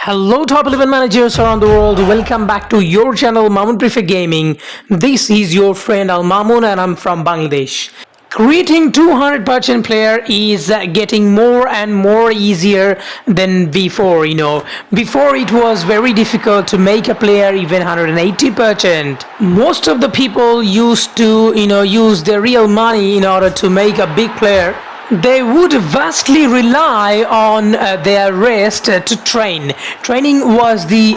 Hello top 11 managers around the world, welcome back to your channel Mamun Prefer Gaming. This is your friend Al Mamun and I'm from Bangladesh. Creating 200% player is getting more and more easier than before. Before it was very difficult to make a player even 180%. Most of the people used to use their real money in order to make a big player. They would vastly rely on their rest to train. Training was the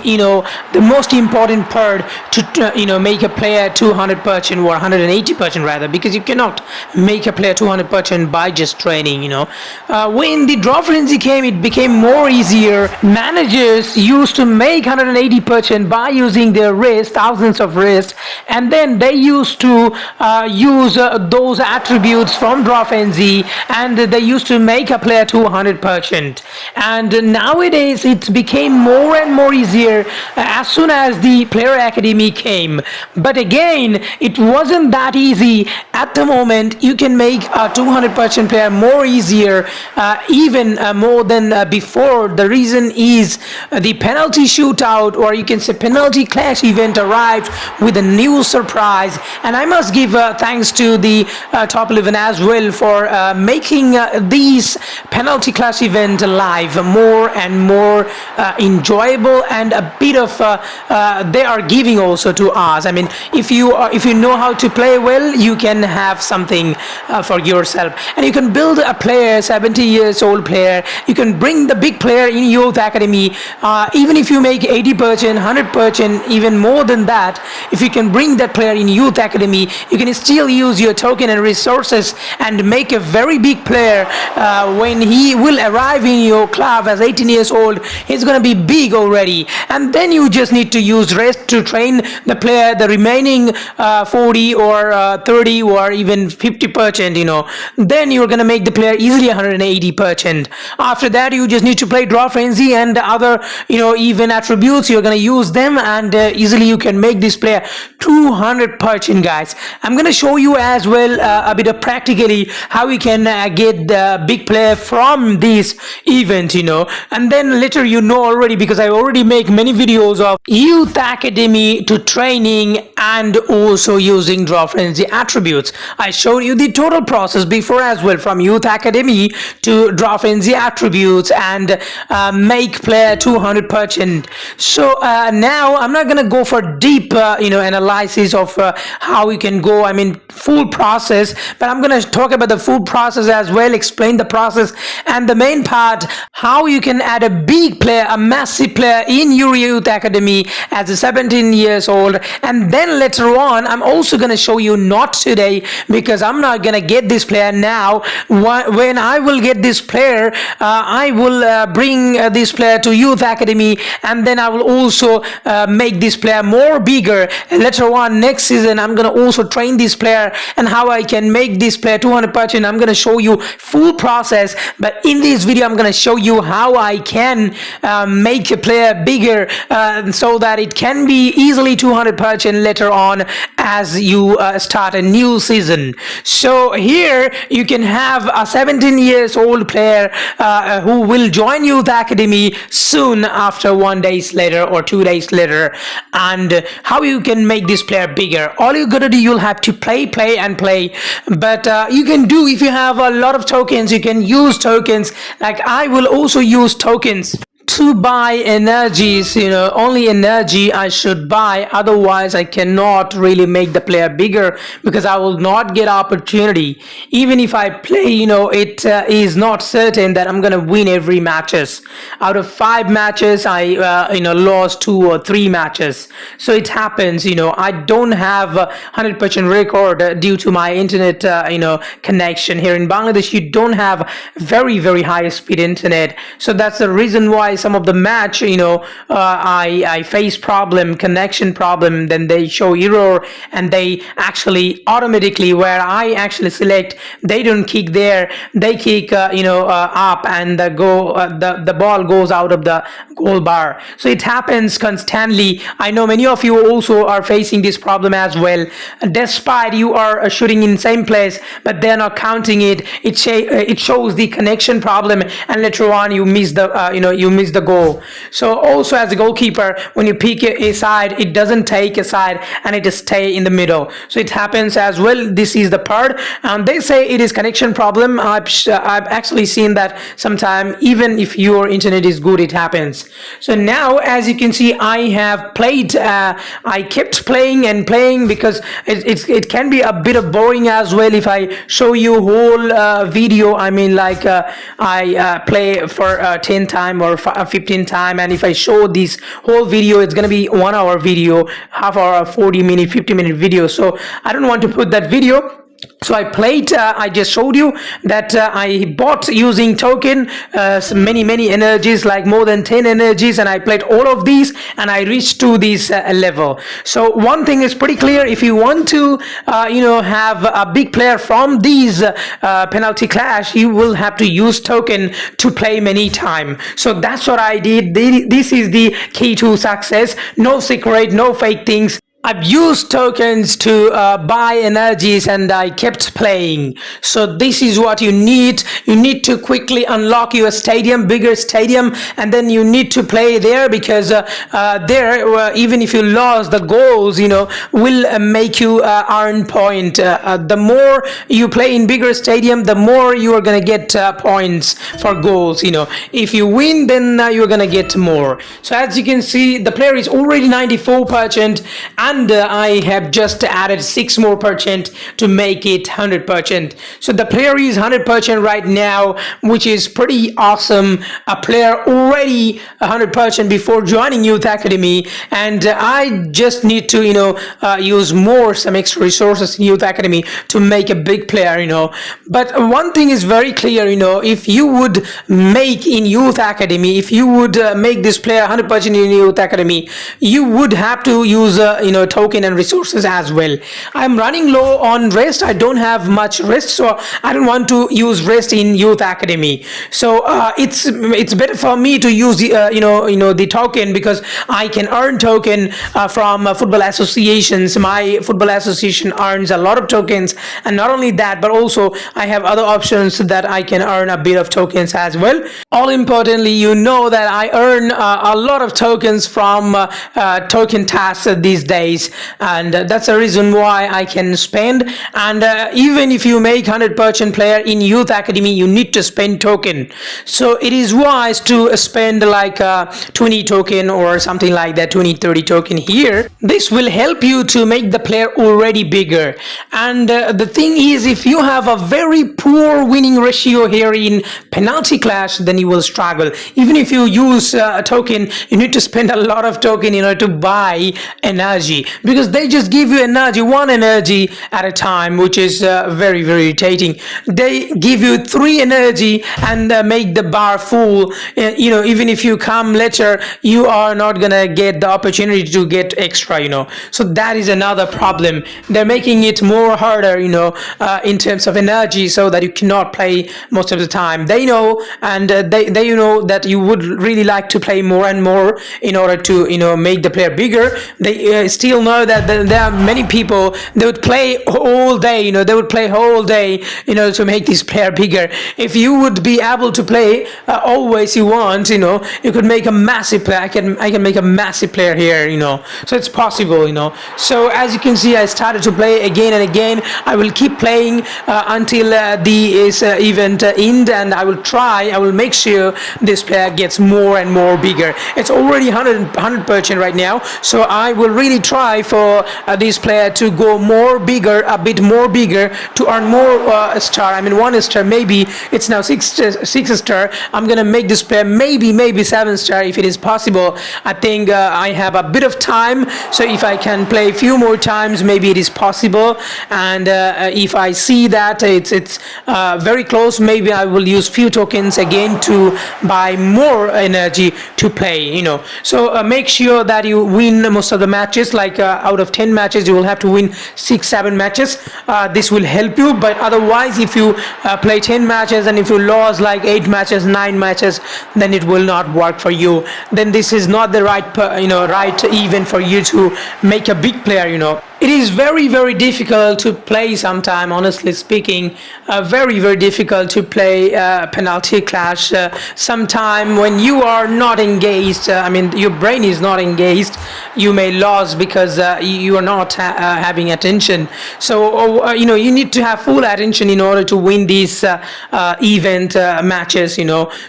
most important part to make a player 200% or 180% rather, because you cannot make a player 200% by just training. When the draw frenzy came, it became more easier. Managers used to make 180% by using their rest, thousands of rest, and then they used to use those attributes from draw frenzy, and they used to make a player 200%. And nowadays it became more and more easier as soon as the player academy came. But again, it wasn't that easy. At the moment you can make a 200% player more easier, even more than before. The reason is the penalty shootout, or you can say penalty clash event, arrived with a new surprise, and I must give thanks to the top 11 as well for making these penalty clash event live more and more enjoyable, and a bit of they are giving also to us. I mean, if you know how to play well, you can have something for yourself, and you can build a player, 70 years old player. You can bring the big player in youth academy. Even if you make 80%, 100%, even more than that, if you can bring that player in youth academy, you can still use your token and resources and make a very big player. When he will arrive in your club as 18 years old, he's going to be big already, and then you just need to use rest to train the player the remaining 40 or 30 or even 50%. Then you're going to make the player easily 180%. After that, you just need to play draw frenzy and other even attributes. You're going to use them, and easily you can make this player 200%. Guys, I'm going to show you as well a bit of practically how we can get the big player from this event, and then later already, because I already make many videos of youth academy to training and also using draw frenzy attributes. I showed you the total process before as well, from youth academy to draw frenzy attributes and make player 200%. So now I'm not gonna go for deep analysis of how we can go, I mean full process, but I'm gonna talk about the full process as well, explain the process and the main part, how you can add a big player, a massive player in your youth academy as a 17 years old. And then later on, I'm also going to show you, not today because I'm not going to get this player now. When I will get this player, I will bring this player to youth academy, and then I will also make this player more bigger. And later on next season, I'm going to also train this player and how I can make this player 200%. I'm going to show you full process, but in this video I'm going to show you how I can make a player bigger so that it can be easily 200% later on as you start a new season. So here you can have a 17 years old player who will join youth academy soon after 1 day later or 2 days later. And how you can make this player bigger, all you gotta do, you'll have to play and play. But you can do, if you have a lot of tokens, you can use tokens. Like I will also use tokens to buy energies. Only energy I should buy, otherwise I cannot really make the player bigger, because I will not get opportunity. Even if I play, it is not certain that I'm gonna win every matches. Out of 5 matches I lost 2 or 3 matches. So it happens. I don't have a 100% record due to my internet connection. Here in Bangladesh you don't have very high speed internet, so that's the reason why some of the match I face connection problem, then they show error, and they actually automatically, where I actually select, they don't kick there, they kick up, and the ball goes out of the goal bar. So it happens constantly. I know many of you also are facing this problem as well. Despite you are shooting in same place, but they're not counting it. It shows the connection problem, and later on you miss miss the goal. So also as a goalkeeper, when you pick a side, it doesn't take a side and it just stay in the middle. So it happens as well. This is the part, and they say it is connection problem. I've actually seen that sometime, even if your internet is good, it happens. So now, as you can see, I have played. I kept playing and playing because it can be a bit of boring as well if I show you whole video. I mean, like I play for 10 time or 15 time, and if I show this whole video, it's gonna be 1 hour video, half hour, 40-minute, 50-minute video. So I don't want to put that video. So I played, I just showed you that I bought using token many energies, like more than 10 energies, and I played all of these and I reached to this level. So one thing is pretty clear: if you want to have a big player from these penalty clash, you will have to use token to play many time. So that's what I did. This is the key to success. No secret, no fake things. I've used tokens to buy energies and I kept playing. So this is what you need. You need to quickly unlock your stadium, bigger stadium, and then you need to play there, because there, even if you lost, the goals, will make you earn point. The more you play in bigger stadium, the more you are gonna get points for goals. If you win, then you're gonna get more. So as you can see, the player is already 94%, and I have just added 6% more to make it 100%. So the player is 100% right now, which is pretty awesome. A player already 100% before joining Youth Academy, and I just need to use some extra resources in Youth Academy to make a big player. But one thing is very clear: if you would make in Youth Academy, if you would make this player 100% in Youth Academy, you would have to use token and resources as well. I'm running low on rest. I don't have much rest, so I don't want to use rest in Youth Academy. So it's better for me to use the token, because I can earn token from football associations. My football association earns a lot of tokens, and not only that, but also I have other options that I can earn a bit of tokens as well. All importantly, that I earn a lot of tokens from token tasks these days, and that's the reason why I can spend. And even if you make 100% player in Youth Academy, you need to spend token. So it is wise to spend like 20 token or something like that, 20-30 token here. This will help you to make the player already bigger. And the thing is, if you have a very poor winning ratio here in penalty clash, then you will struggle. Even if you use a token, you need to spend a lot of token in order to buy energy, because they just give you energy, one energy at a time, which is very irritating. They give you 3 energy and make the bar full. Even if you come later, you are not gonna get the opportunity to get extra. So that is another problem. They're making it more harder, in terms of energy, so that you cannot play most of the time. They know, and they know that you would really like to play more and more in order to make the player bigger. They still know that there are many people, they would play all day. They would play whole day to make this player bigger. If you would be able to play always you want, you could make a massive player. I can make a massive player here, so it's possible. So as you can see, I started to play again and again. I will keep playing until the event end, and I will make sure this player gets more and more bigger. It's already 100% right now, so I will really try for this player to go a bit more bigger, to earn more star. I mean, 1 star, maybe it's now 6 star. I'm gonna make this player maybe 7 star if it is possible. I think I have a bit of time, so if I can play a few more times, maybe it is possible. And if I see that it's very close, maybe I will use few tokens again to buy more energy to play. So make sure that you win most of the matches. Like out of 10 matches, you will have to win 6-7 matches. This will help you. But otherwise, if you play 10 matches and if you lose like 8 matches, 9 matches, then it will not work for you. Then this is not the right right event for you to make a big player. It is very, very difficult to play sometime, honestly speaking. Very, very difficult to play penalty clash. Sometime when you are not engaged, I mean, your brain is not engaged, you may lose because you are not having attention. So, you need to have full attention in order to win these event matches,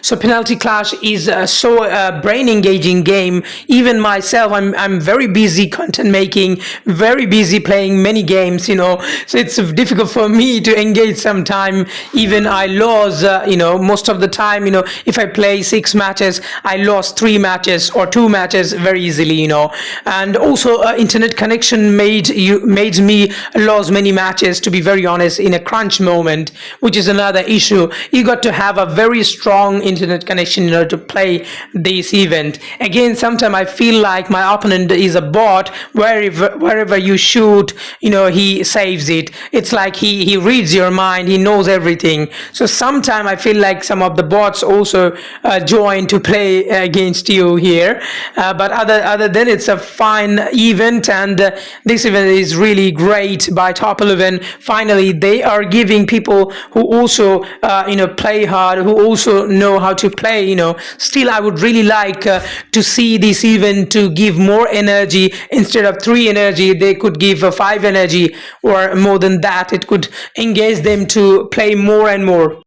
So, penalty clash is so brain engaging game. Even myself, I'm very busy content making, very busy playing many games, so it's difficult for me to engage sometime. Even I lose, most of the time, if I play 6 matches, I lost 3 matches or 2 matches very easily, and also internet connection made me lose many matches, to be very honest, in a crunch moment, which is another issue. You got to have a very strong internet connection in order to play this event. Again, sometimes I feel like my opponent is a bot. Wherever you shoot, he saves it. It's like he reads your mind, he knows everything. So sometimes I feel like some of the bots also join to play against you here. But other than, it's a fine event, and this event is really great by Top 11. Finally, they are giving people who also play hard, who also know how to play. Still, I would really like to see this event to give more energy. Instead of 3 energy, they could give a 5 energy, or more than that. It could engage them to play more and more.